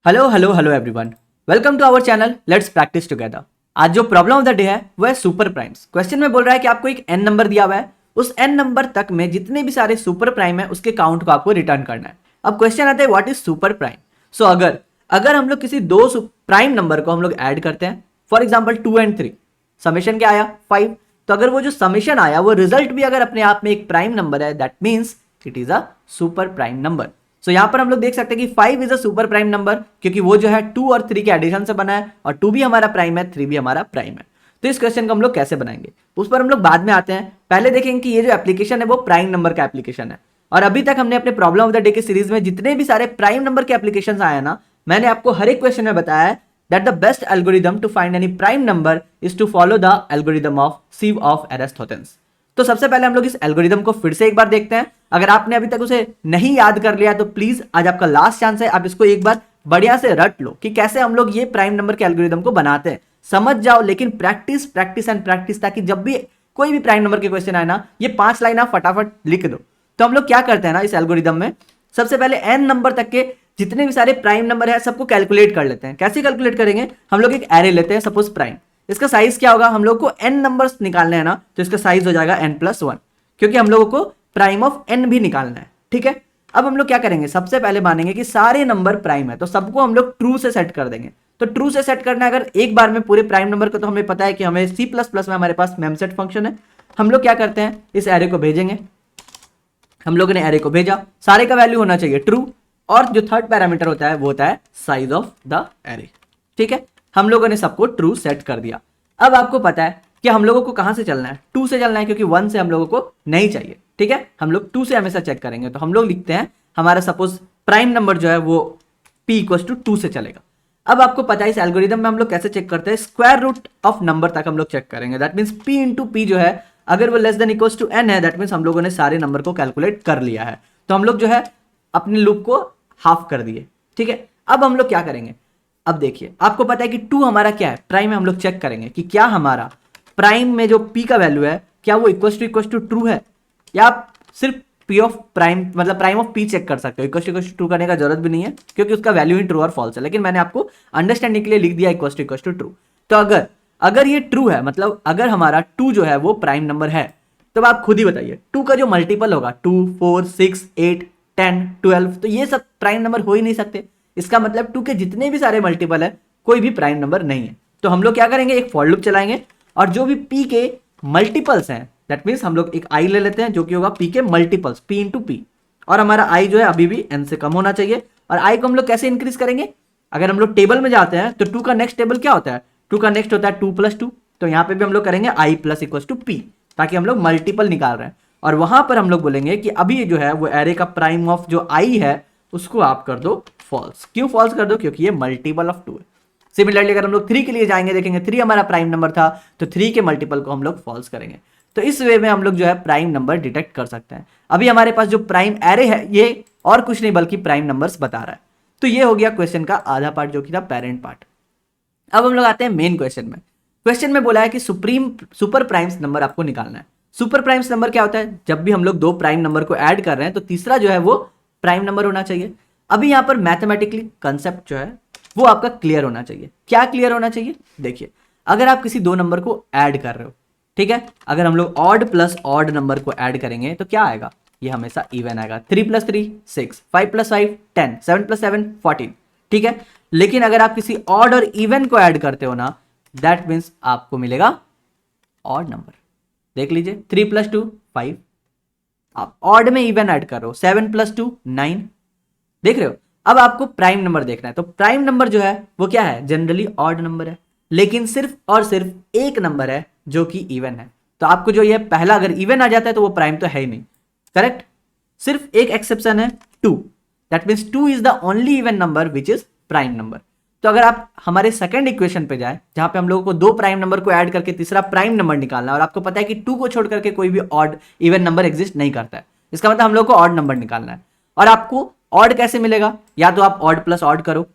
Hello hello hello everyone, welcome to our channel let's practise together. आज जो problem of the day है वो है सुपर प्राइम्स। क्वेश्चन में बोल रहा है कि आपको एक एन नंबर दिया हुआ है, उस एन नंबर तक में जितने भी सारे सुपर प्राइम है उसके काउंट को आपको रिटर्न करना है। अब क्वेश्चन आता है व्हाट इज सुपर प्राइम। सो अगर हम लोग किसी दो प्राइम नंबर को हम लोग ऐड करते हैं, फॉर एग्जाम्पल 2 and 3, समेशन क्या आया 5। तो अगर वो जो समेशन आया वो रिजल्ट भी अगर अपने आप में एक प्राइम नंबर है, that means it is a super prime number. So यहां पर हम लोग देख सकते हैं कि 5 is a super prime number, क्योंकि वो जो है 2 और 3 के एडिशन से बना है, और 2 भी हमारा प्राइम है, 3 भी हमारा प्राइम है। तो इस क्वेश्चन को हम लोग कैसे बनाएंगे उस पर हम लोग बाद में आते हैं। पहले देखेंगे कि ये जो एप्लीकेशन है वो प्राइम नंबर का एप्लीकेशन है, और अभी तक हमने अपने प्रॉब्लम ऑफ द डे के सीरीज में जितने भी सारे प्राइम नंबर के एप्लीकेशन आए ना, मैंने आपको हर एक क्वेश्चन में बताया है that the best algorithm to find any prime number is to follow the algorithm of sieve of Eratosthenes। तो सबसे पहले हम लोग इस एल्गोरिदम को फिर से एक बार देखते हैं। अगर आपने अभी तक उसे नहीं याद कर लिया तो प्लीज आज आपका लास्ट चांस है, आप इसको एक बार बढ़िया से रट लो कि कैसे हम लोग ये प्राइम नंबर के एल्गोरिदम को बनाते हैं। समझ जाओ, लेकिन प्रैक्टिस प्रैक्टिस एंड प्रैक्टिस, ताकि जब भी कोई भी प्राइम नंबर के क्वेश्चन आए ना, ये 5 लाइन आप फटाफट लिख दो। तो हम लोग क्या करते हैं ना, इस एल्गोरिदम में सबसे पहले एन नंबर तक के जितने भी सारे प्राइम नंबर है सबको कैलकुलेट कर लेते हैं। कैसे कैलकुलेट करेंगे, हम लोग एक एरे लेते हैं, सपोज प्राइम। इसका साइज क्या होगा, हम लोग को n नंबर्स निकालने हैं ना, तो इसका साइज हो जाएगा n+1, क्योंकि हम लोगों को प्राइम ऑफ n भी निकालना है। ठीक है, अब हम लोग क्या करेंगे, सबसे पहले मानेंगे कि सारे नंबर प्राइम है, तो सबको हम लोग ट्रू से सेट कर देंगे। तो ट्रू से सेट करना है अगर एक बार में पूरे प्राइम नंबर को, तो हमें पता है कि हमें C++ में हमारे पास मेमसेट फंक्शन है। हम लोग क्या करते हैं, इस एरे को भेजेंगे। हम लोगों ने एरे को भेजा, सारे का वैल्यू होना चाहिए ट्रू, और जो थर्ड पैरामीटर होता है वो होता है साइज ऑफ द एरे। ठीक है, हम लोगों ने सबको ट्रू सेट कर दिया। अब आपको पता है कि हम लोगों को कहां से चलना है, 2 से चलना है, क्योंकि 1 से हम लोगों को नहीं चाहिए। ठीक है, हम लोग 2 से हमेशा चेक करेंगे। तो हम लोग लिखते हैं हमारा सपोज प्राइम नंबर जो है वो p=2 से चलेगा। अब आपको पता है इस एल्गोरिदम में हम लोग कैसे चेक करते हैं, स्क्वायर रूट ऑफ नंबर तक हम लोग चेक करेंगे। That means p into P जो है, अगर वो less than equals to n है, दैट मीन्स हम लोगों ने सारे नंबर को कैलकुलेट कर लिया है। तो हम लोग जो है अपने लूप को हाफ कर दिए। ठीक है, अब हम लोग क्या करेंगे, अब देखिए आपको पता है कि 2 हमारा क्या है, प्राइम है। हम लोग चेक करेंगे कि क्या हमारा प्राइम में जो p का वैल्यू है, क्या वो इक्वल्स टू ट्रू है, या आप सिर्फ p ऑफ प्राइम मतलब प्राइम ऑफ p चेक कर सकते हो। इक्वल्स टू ट्रू करने का जरूरत भी नहीं है, क्योंकि उसका वैल्यू ही ट्रू और फॉल्स है, लेकिन मैंने आपको अंडरस्टैंडिंग के लिए लिख दिया इक्वल्स टू ट्रू। तो अगर ये ट्रू है, मतलब अगर हमारा 2 जो है वो प्राइम नंबर है, तो आप खुद ही बताइए 2 का जो मल्टीपल होगा 2, 4, 6, 8, 10, 12, तो ये सब प्राइम नंबर हो ही नहीं सकते। इसका मतलब 2 के जितने भी सारे मल्टीपल है कोई भी प्राइम नंबर नहीं है। तो हम लोग क्या करेंगे, एक फॉर लूप चलाएंगे, और जो भी p के मल्टीपल्स हैं, दैट मीन्स हम लोग एक i ले लेते हैं जो कि होगा p के मल्टीपल्स, p इंटू पी, और हमारा i जो है अभी भी n से कम होना चाहिए। और i को हम लोग कैसे इंक्रीज करेंगे, अगर हम लोग टेबल में जाते हैं तो 2 का नेक्स्ट टेबल क्या होता है, 2 का नेक्स्ट होता है 2+2। तो यहाँ पे भी हम लोग करेंगे i plus equals to p, ताकि हम लोग मल्टीपल निकाल रहे हैं। और वहां पर हम लोग बोलेंगे कि अभी जो है वो एरे का प्राइम ऑफ जो i है उसको आप कर दो फॉल्स। क्यों फॉल्स कर दो, क्योंकि ये मल्टीपल ऑफ 2 है। सिमिलरली अगर हम लोग 3 के लिए जाएंगे, देखेंगे 3 हमारा प्राइम नंबर था, तो 3 के मल्टीपल को हम लोग फॉल्स करेंगे। तो इस वे में हम लोग जो है प्राइम नंबर डिटेक्ट कर सकते हैं। अभी हमारे पास जो प्राइम एरे है ये और कुछ नहीं बल्कि प्राइम नंबर्स बता रहा है। तो ये हो गया क्वेश्चन का आधा पार्ट जो कि था पेरेंट पार्ट। अब हम लोग आते हैं मेन क्वेश्चन में। क्वेश्चन में बोला है कि सुपर प्राइम्स नंबर आपको निकालना है। सुपर प्राइम्स नंबर क्या होता है, जब भी हम लोग 2 प्राइम नंबर को ऐड कर रहे हैं तो तीसरा जो है वो प्राइम नंबर होना चाहिए। अभी यहां पर मैथमेटिकली कंसेप्ट जो है वो आपका क्लियर होना चाहिए। क्या क्लियर होना चाहिए, देखिए अगर आप किसी 2 नंबर को ऐड कर रहे हो, ठीक है, अगर हम लोग ऑड प्लस ऑड नंबर को ऐड करेंगे तो क्या आएगा, ये हमेशा इवन आएगा। 3 + 3 6, 5 + 5 10, 7 + 7 14। ठीक है, लेकिन अगर आप किसी ऑड और इवन को ऐड करते हो ना, दैट मीन्स आपको मिलेगा ऑड नंबर। देख लीजिए 3 + 2 5, आप ऑड में इवन ऐड कर रहे हो, 7 + 2 9। देख रहे हो, अब आपको प्राइम नंबर देखना है। तो प्राइम नंबर जो है वो क्या है, जनरली ऑड नंबर है, लेकिन सिर्फ और सिर्फ एक नंबर है जो कि इवन है। तो आपको जो ये पहला अगर इवन आ जाता है तो वो प्राइम तो है ही नहीं, करेक्ट। सिर्फ एक एक्सेप्शन है 2, that means 2 is the only even number which is prime number. तो अगर आप हमारे सेकंड इक्वेशन पे जाए, जहां पे हम लोगों को 2 प्राइम नंबर को ऐड करके तीसरा प्राइम नंबर निकालना है, और आपको पता है कि 2 को छोड़ करके कोई भी ऑड इवन नंबर एग्जिस्ट नहीं करता है, इसका मतलब हम लोग को ऑड नंबर निकालना है। और आपको ऑड कैसे मिलेगा, या तो आप ऑड प्लस ऑड करो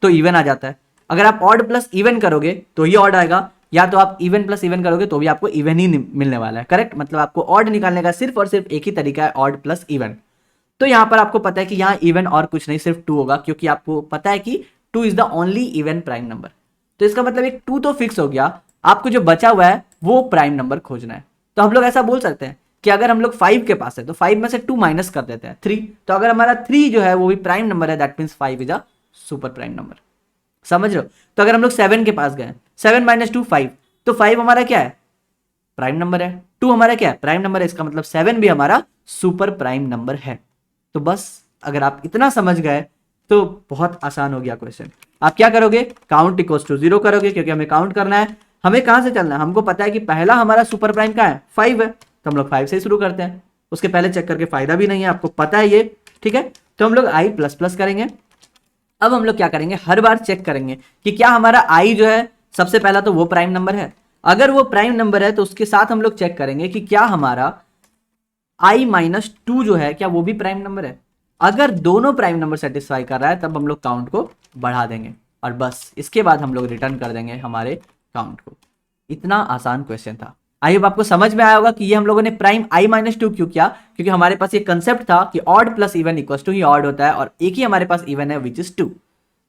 तो इवन आ जाता है, अगर आप ऑड प्लस इवन करोगे तो ये ऑड आएगा, या तो आप इवन प्लस इवन करोगे तो भी आपको इवन ही मिलने वाला है, करेक्ट। मतलब आपको ऑड निकालने का सिर्फ और सिर्फ एक ही तरीका है, ऑड प्लस इवन। तो यहां पर आपको पता है कि यहां इवन और कुछ नहीं, सिर्फ 2 होगा, क्योंकि आपको पता है कि 2 is the only even prime number. तो इसका मतलब एक 2 तो फिक्स हो गया, आपको जो बचा हुआ है वो प्राइम नंबर खोजना है। तो हम लोग ऐसा बोल सकते हैं कि अगर हम लोग 5 के पास है तो 5 में से 2 माइनस कर देते हैं 3, तो अगर हमारा 3 जो है वो भी प्राइम नंबर है, that means 5 is a super prime number. समझ रहे हो? तो अगर हम लोग 7 के पास गए, 7 माइनस 2 5, तो 5 हमारा क्या है? प्राइम नंबर है। 2 हमारा क्या है? प्राइम नंबर है। इसका मतलब 7 भी हमारा सुपर प्राइम नंबर है। तो बस अगर आप इतना समझ गए तो बहुत आसान हो गया क्वेश्चन। आप क्या करोगे? काउंट इक्वल्स टू 0 करोगे, क्योंकि हमें काउंट करना है। हमें कहां से चलना है? हमको पता है कि पहला हमारा सुपर प्राइम कहां है? 5 है, तो हम लोग 5 से ही शुरू करते हैं। उसके पहले चेक करके फायदा भी नहीं है, आपको पता है ये, ठीक है। तो हम लोग आई प्लस प्लस करेंगे। अब हम लोग क्या करेंगे? हर बार चेक करेंगे कि क्या हमारा आई जो है सबसे पहला तो वो प्राइम नंबर है। अगर वो प्राइम नंबर है तो उसके साथ हम लोग चेक करेंगे कि क्या हमारा आई माइनस 2 जो है क्या वो भी प्राइम नंबर है। अगर दोनों प्राइम नंबर सेटिस्फाई कर रहा है तब हम लोग काउंट को बढ़ा देंगे, और बस इसके बाद हम लोग रिटर्न कर देंगे हमारे काउंट को। इतना आसान क्वेश्चन था। आई होप आपको समझ में आया होगा कि ये हम लोगों ने प्राइम आई माइनस 2 क्यों किया, क्योंकि हमारे पास ये कंसेप्ट था कि odd plus even equals to ही ऑड होता है, और एक ही हमारे पास इवन है विच इज 2।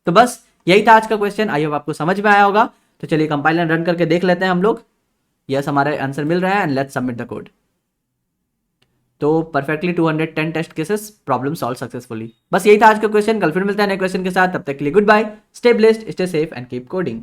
तो बस यही था आज का क्वेश्चन। आई होप आपको समझ में आया होगा। तो चलिए कंपाइलर रन करके देख लेते हैं हम लोग। यस, हमारा आंसर मिल रहा है and let's submit the code. तो perfectly 210 test cases, problem solve successfully. बस यही था आज का क्वेश्चन। कल फिर मिलते हैं नए क्वेश्चन के साथ, तब तक के लिए good bye, stay blessed, stay safe and keep coding.